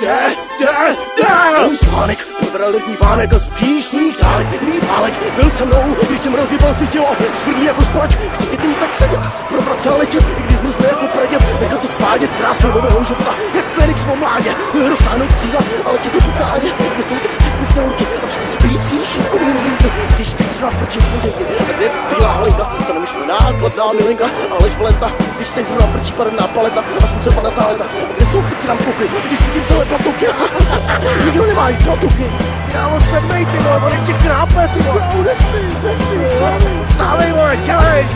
Můj spánek probral letní vánek a kýšník dálek, mý válek byl se mnou, když jsem rozjebal si tělo, svrdlý jako splať, chtěl tím tak sedět, probrat se a letět, i když mrzne jako pradět, nechat se svádět, krásnou nového žovta, jak Fenix v mládě, roztáhnout křídla a letět do pukáně, kde jsou teď všechny snělky a všechny spící šípkový ruzinky, když ty zrovna frčí služenky, a kde bílá halinka, ta nemyšlo nákladná milenka, alež Valenta, když teď zrovna frčí barevná paleta a slunce panatá leta, a kde jsou ty rampuchy, když vidím tohle platuchy, nikdo nemá jí platuchy. Kámo, sedmej, ty vole, on ještě krápe, ty vole. Vstávej, vole, dělej.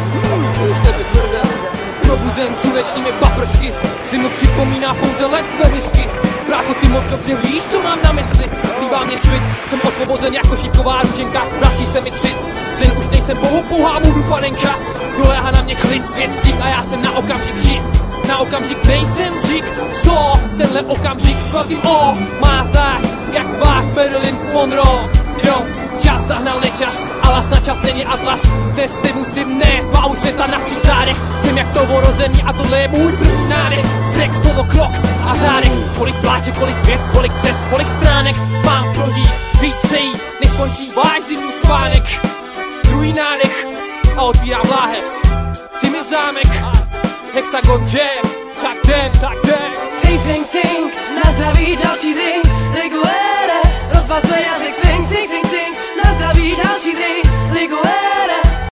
Probuzen slunečními paprsky, zimu připomíná pouze let ve whisky. Brácho, ty moc dobře víš, co mám na mysli. Líbá mě svit, jsem osvobozen jako šípková růženka. Vrací se mi cit, zen už nejsem pouhá vodu panenka. Doléhá na mě klid, svět stík a já jsem na okamžik živ. Na okamžik nejsem džik, co? Tenhle okamžik s velkým O má zář, jak váš Marilyn Monroe. Jo, čas zahnal nečas, alas na čas není atlas. Dnes ty musím nést váhu světa na svých zádech. Jsem jak novorozený a tohle je můj první nádech. Track, slovo, krok a řádek. Kolik pláče, kolik věk, kolik cest, kolik stránek mám prožít, více jí, než skončí váš zimní spánek. Druhý nádech a otvírám láhev. Ty mi zámek, Hexagon Jam.